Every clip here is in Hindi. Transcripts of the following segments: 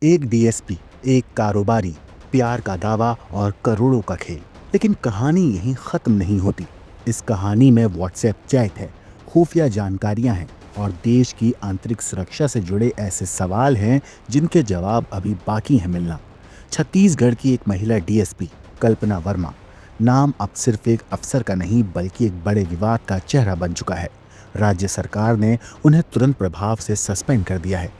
एक डीएसपी, एक कारोबारी, प्यार का दावा और करोड़ों का खेल। लेकिन कहानी यहीं खत्म नहीं होती। इस कहानी में व्हाट्सएप चैट है, खुफिया जानकारियां हैं और देश की आंतरिक सुरक्षा से जुड़े ऐसे सवाल हैं जिनके जवाब अभी बाकी हैं मिलना। छत्तीसगढ़ की एक महिला डीएसपी, कल्पना वर्मा, नाम अब सिर्फ एक अफसर का नहीं बल्कि एक बड़े विवाद का चेहरा बन चुका है। राज्य सरकार ने उन्हें तुरंत प्रभाव से सस्पेंड कर दिया है।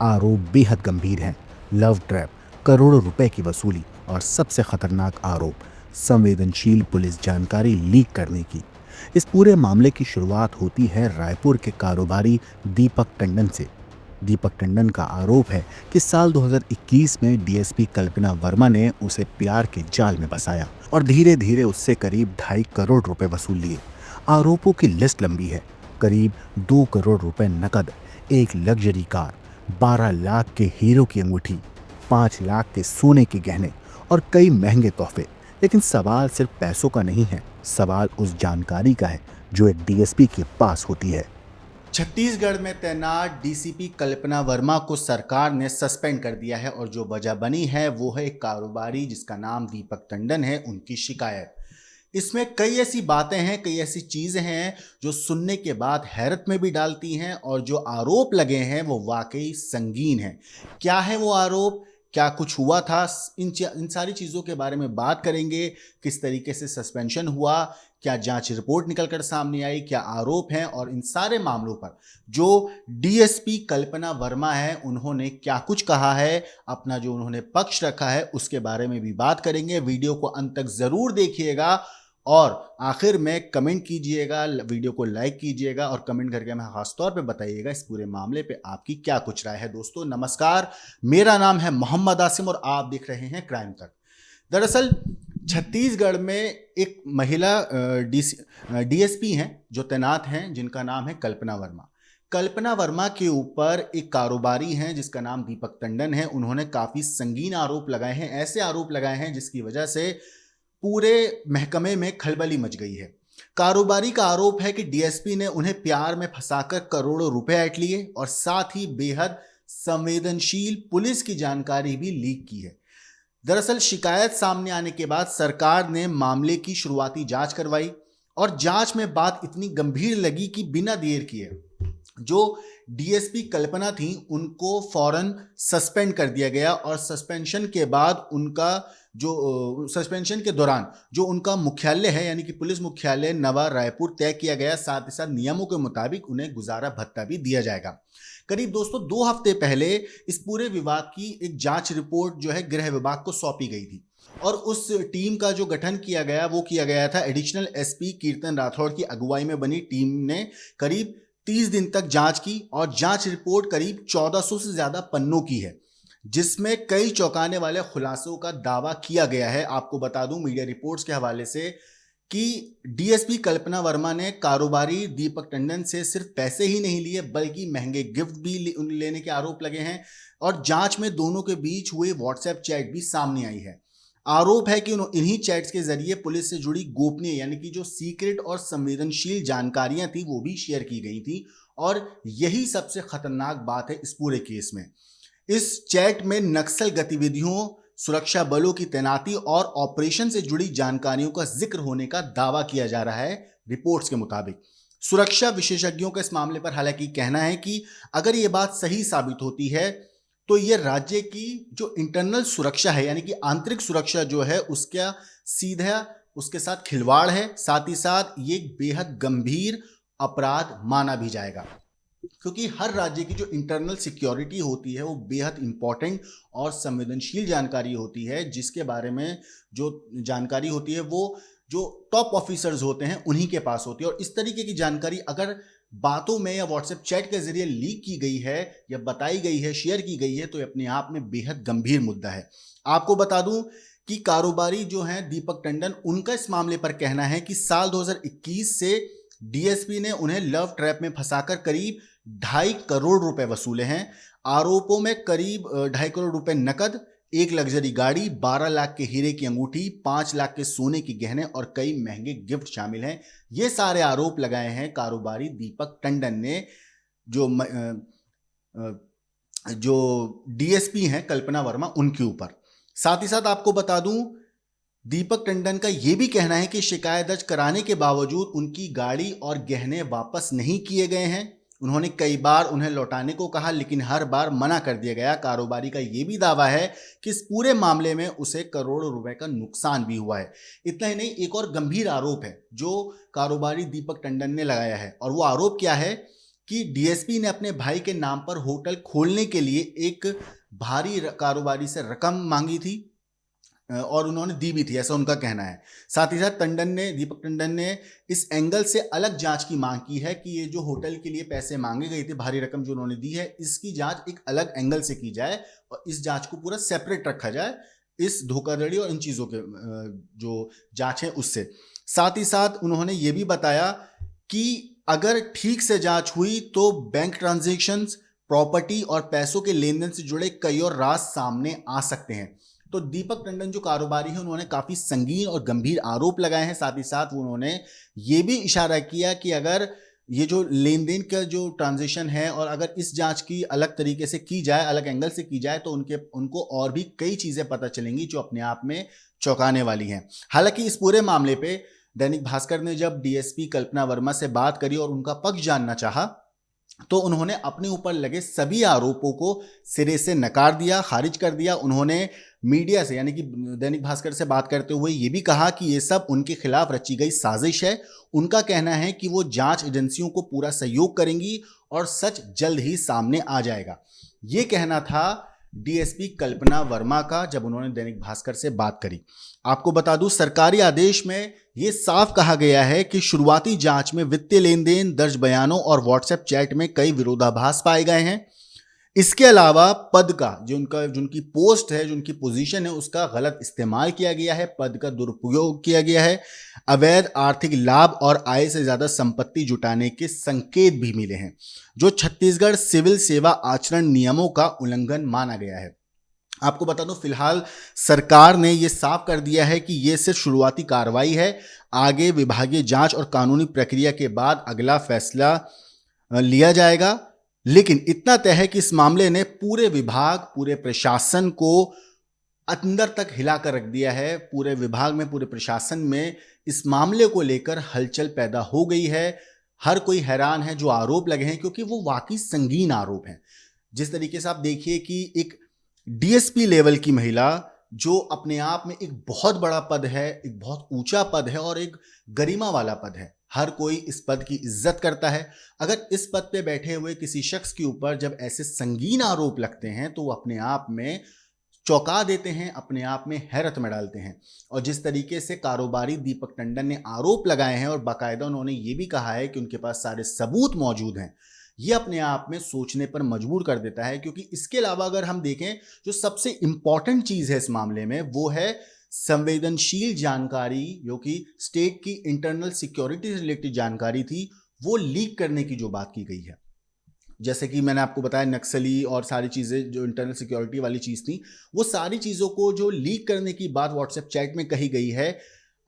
आरोप बेहद गंभीर हैं। लव ट्रैप, करोड़ों रुपए की वसूली और सबसे खतरनाक आरोप, संवेदनशील पुलिस जानकारी लीक करने की। इस पूरे मामले की शुरुआत होती है रायपुर के कारोबारी दीपक टंडन से। दीपक टंडन का आरोप है कि साल 2021 में डीएसपी कल्पना वर्मा ने उसे प्यार के जाल में फंसाया और धीरे धीरे उससे करीब 2.5 करोड़ रुपए वसूल लिए। आरोपों की लिस्ट लंबी है। करीब 2 करोड़ रुपए नकद, एक लग्जरी कार, 12 लाख के हीरो की अंगूठी, 5 लाख के सोने के गहने और कई महंगे तोहफे। लेकिन सवाल सिर्फ पैसों का नहीं है, सवाल उस जानकारी का है जो एक डीएसपी के पास होती है। छत्तीसगढ़ में तैनात डीसीपी कल्पना वर्मा को सरकार ने सस्पेंड कर दिया है और जो वजह बनी है वो है एक कारोबारी जिसका नाम दीपक टंडन है, उनकी शिकायत। इसमें कई ऐसी बातें हैं, कई ऐसी चीजें हैं जो सुनने के बाद हैरत में भी डालती हैं और जो आरोप लगे हैं वो वाकई संगीन हैं। क्या है वो आरोप, क्या कुछ हुआ था, इन सारी चीज़ों के बारे में बात करेंगे। किस तरीके से सस्पेंशन हुआ, क्या जांच रिपोर्ट निकल कर सामने आई, क्या आरोप हैं और इन सारे मामलों पर जो डीएसपी कल्पना वर्मा है उन्होंने क्या कुछ कहा है, अपना जो उन्होंने पक्ष रखा है उसके बारे में भी बात करेंगे। वीडियो को अंत तक जरूर देखिएगा और आखिर में कमेंट कीजिएगा, वीडियो को लाइक कीजिएगा और कमेंट करके हमें खासतौर पे बताइएगा इस पूरे मामले पे आपकी क्या कुछ राय है। दोस्तों नमस्कार, मेरा नाम है मोहम्मद आसिम और आप देख रहे हैं क्राइम तक। दरअसल छत्तीसगढ़ में एक महिला डीएसपी हैं जो तैनात हैं, जिनका नाम है कल्पना वर्मा। कल्पना वर्मा के ऊपर एक कारोबारी हैं जिसका नाम दीपक टंडन है। उन्होंने काफी संगीन आरोप लगाए हैं, ऐसे आरोप लगाए हैं जिसकी वजह से पूरे महकमे में खलबली मच गई है। कारोबारी का आरोप है कि डीएसपी ने उन्हें प्यार में फंसाकर करोड़ों रुपए ऐंठ लिए और साथ ही बेहद संवेदनशील पुलिस की जानकारी भी लीक की है। दरअसल शिकायत सामने आने के बाद सरकार ने मामले की शुरुआती जांच करवाई और जांच में बात इतनी गंभीर लगी कि बिना देर किए जो डीएसपी कल्पना थी उनको फौरन सस्पेंड कर दिया गया और सस्पेंशन के बाद उनका जो सस्पेंशन के दौरान जो उनका मुख्यालय है यानी कि पुलिस मुख्यालय नवा रायपुर तय किया गया। साथ ही साथ नियमों के मुताबिक उन्हें गुजारा भत्ता भी दिया जाएगा। करीब दोस्तों 2 हफ्ते पहले इस पूरे विवाद की एक जांच रिपोर्ट जो है गृह विभाग को सौंपी गई थी और उस टीम का जो गठन किया गया वो किया गया था एडिशनल एसपी कीर्तन राठौड़ की अगुवाई में बनी टीम ने करीब 30 दिन तक जांच की और जांच रिपोर्ट करीब 1400 से ज्यादा पन्नों की है, जिसमें कई चौंकाने वाले खुलासों का दावा किया गया है। आपको बता दूं मीडिया रिपोर्ट्स के हवाले से कि डीएसपी कल्पना वर्मा ने कारोबारी दीपक टंडन से सिर्फ पैसे ही नहीं लिए बल्कि महंगे गिफ्ट भी लेने के आरोप लगे हैं और जांच में दोनों के बीच हुए व्हाट्सएप चैट भी सामने आई है। आरोप है कि इन्हीं चैट्स के जरिए पुलिस से जुड़ी गोपनीय यानी कि जो सीक्रेट और संवेदनशील जानकारियां थी वो भी शेयर की गई थी और यही सबसे खतरनाक बात है इस पूरे केस में। इस चैट में नक्सल गतिविधियों, सुरक्षा बलों की तैनाती और ऑपरेशन से जुड़ी जानकारियों का जिक्र होने का दावा किया जा रहा है। रिपोर्ट्स के मुताबिक सुरक्षा विशेषज्ञों का इस मामले पर हालांकि कहना है कि अगर यह बात सही साबित होती है तो यह राज्य की जो इंटरनल सुरक्षा है यानी कि आंतरिक सुरक्षा जो है उसका सीधा उसके साथ खिलवाड़ है। साथ ही साथ ये बेहद गंभीर अपराध माना भी जाएगा क्योंकि हर राज्य की जो इंटरनल सिक्योरिटी होती है वो बेहद इंपॉर्टेंट और संवेदनशील जानकारी होती है, जिसके बारे में जो जानकारी होती है वो जो टॉप ऑफिसर्स होते हैं उन्हीं के पास होती है। और इस तरीके की जानकारी अगर बातों में या व्हाट्सएप चैट के जरिए लीक की गई है या बताई गई है, शेयर की गई है, तो ये अपने आप में बेहद गंभीर मुद्दा है। आपको बता दूं कि कारोबारी जो हैं दीपक टंडन, उनका इस मामले पर कहना है कि साल 2021 से डीएसपी ने उन्हें लव ट्रैप में फंसाकर करीब 2.5 करोड़ रुपए वसूले हैं। आरोपों में करीब 2.5 करोड़ रुपए नकद, एक लग्जरी गाड़ी, 12 लाख के हीरे की अंगूठी, 5 लाख के सोने के गहने और कई महंगे गिफ्ट शामिल हैं। ये सारे आरोप लगाए हैं कारोबारी दीपक टंडन ने, जो जो डीएसपी हैं कल्पना वर्मा उनके ऊपर। साथ ही साथ आपको बता दूं, दीपक टंडन का यह भी कहना है कि शिकायत दर्ज कराने के बावजूद उनकी गाड़ी और गहने वापस नहीं किए गए हैं। उन्होंने कई बार उन्हें लौटाने को कहा, लेकिन हर बार मना कर दिया गया। कारोबारी का यह भी दावा है कि इस पूरे मामले में उसे करोड़ों रुपए का नुकसान भी हुआ है। इतना ही नहीं, एक और गंभीर आरोप है जो कारोबारी दीपक टंडन ने लगाया है, और वो आरोप क्या है कि डीएसपी ने अपने भाई के नाम पर होटल खोलने के लिए एक भारी कारोबारी से रकम मांगी थी और उन्होंने दी भी थी, ऐसा उनका कहना है। साथ ही साथ दीपक टंडन ने इस एंगल से अलग जांच की मांग की है कि ये जो होटल के लिए पैसे मांगे गए थे, भारी रकम जो उन्होंने दी है, इसकी जांच एक अलग एंगल से की जाए और इस जांच को पूरा सेपरेट रखा जाए इस धोखाधड़ी और इन चीज़ों के जो जांच है उससे। साथ ही साथ उन्होंने ये भी बताया कि अगर ठीक से जांच हुई तो बैंक ट्रांजैक्शंस, प्रॉपर्टी और पैसों के लेन देन से जुड़े कई और राज सामने आ सकते हैं। तो दीपक टंडन जो कारोबारी है उन्होंने काफी संगीन और गंभीर आरोप लगाए हैं। साथ ही साथ उन्होंने ये भी इशारा किया कि अगर ये जो लेन देन का जो ट्रांजेक्शन है और अगर इस जांच की अलग तरीके से की जाए, अलग एंगल से की जाए, तो उनको और भी कई चीजें पता चलेंगी जो अपने आप में चौंकाने वाली हैं। हालांकि इस पूरे मामले पे दैनिक भास्कर ने जब डीएसपी कल्पना वर्मा से बात करी और उनका पक्ष जानना चाहा, तो उन्होंने अपने ऊपर लगे सभी आरोपों को सिरे से नकार दिया, खारिज कर दिया। उन्होंने मीडिया से यानी कि दैनिक भास्कर से बात करते हुए ये भी कहा कि ये सब उनके खिलाफ रची गई साजिश है। उनका कहना है कि वो जांच एजेंसियों को पूरा सहयोग करेंगी और सच जल्द ही सामने आ जाएगा। ये कहना था डीएसपी कल्पना वर्मा का जब उन्होंने दैनिक भास्कर से बात करी। आपको बता दूं, सरकारी आदेश में यह साफ कहा गया है कि शुरुआती जांच में वित्तीय लेन देन, दर्ज बयानों और व्हाट्सएप चैट में कई विरोधाभास पाए गए हैं। इसके अलावा पद का जो उनकी पोस्ट है, जो उनकी पोजीशन है, उसका गलत इस्तेमाल किया गया है, पद का दुरुपयोग किया गया है, अवैध आर्थिक लाभ और आय से ज्यादा संपत्ति जुटाने के संकेत भी मिले हैं, जो छत्तीसगढ़ सिविल सेवा आचरण नियमों का उल्लंघन माना गया है। आपको बता दूं, फिलहाल सरकार ने यह साफ कर दिया है कि यह सिर्फ शुरुआती कार्रवाई है। आगे विभागीय जांच और कानूनी प्रक्रिया के बाद अगला फैसला लिया जाएगा। लेकिन इतना तय है कि इस मामले ने पूरे विभाग, पूरे प्रशासन को अंदर तक हिलाकर रख दिया है। पूरे विभाग में, पूरे प्रशासन में इस मामले को लेकर हलचल पैदा हो गई है। हर कोई हैरान है जो आरोप लगे हैं, क्योंकि वो वाकई संगीन आरोप हैं। जिस तरीके से आप देखिए कि एक डीएसपी लेवल की महिला जो अपने आप में एक बहुत बड़ा पद है, एक बहुत ऊंचा पद है और एक गरिमा वाला पद है, हर कोई इस पद की इज्जत करता है। अगर इस पद पे बैठे हुए किसी शख्स के ऊपर जब ऐसे संगीन आरोप लगते हैं तो वो अपने आप में चौंका देते हैं, अपने आप में हैरत में डालते हैं। और जिस तरीके से कारोबारी दीपक टंडन ने आरोप लगाए हैं और बाकायदा उन्होंने ये भी कहा है कि उनके पास सारे सबूत मौजूद हैं, ये अपने आप में सोचने पर मजबूर कर देता है। क्योंकि इसके अलावा अगर हम देखें, जो सबसे इंपॉर्टेंट चीज है इस मामले में, वो है संवेदनशील जानकारी, जो कि स्टेट की इंटरनल सिक्योरिटी से रिलेटेड जानकारी थी, वो लीक करने की जो बात की गई है। जैसे कि मैंने आपको बताया, नक्सली और सारी चीजें जो इंटरनल सिक्योरिटी वाली चीज थी, वो सारी चीजों को जो लीक करने की बात व्हाट्सएप चैट में कही गई है,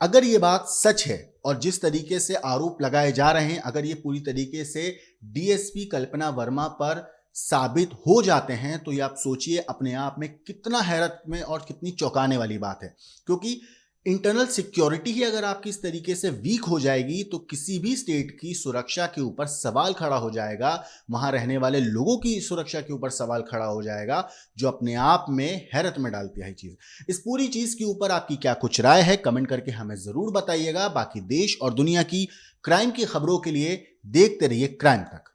अगर ये बात सच है और जिस तरीके से आरोप लगाए जा रहे हैं, अगर ये पूरी तरीके से डीएसपी कल्पना वर्मा पर साबित हो जाते हैं, तो ये आप सोचिए अपने आप में कितना हैरत में और कितनी चौंकाने वाली बात है। क्योंकि इंटरनल सिक्योरिटी ही अगर आपकी इस तरीके से वीक हो जाएगी तो किसी भी स्टेट की सुरक्षा के ऊपर सवाल खड़ा हो जाएगा, वहां रहने वाले लोगों की सुरक्षा के ऊपर सवाल खड़ा हो जाएगा, जो अपने आप में हैरत में डालती है चीज। इस पूरी चीज के ऊपर आपकी क्या कुछ राय है, कमेंट करके हमें जरूर बताइएगा। बाकी देश और दुनिया की क्राइम की खबरों के लिए देखते रहिए क्राइम तक।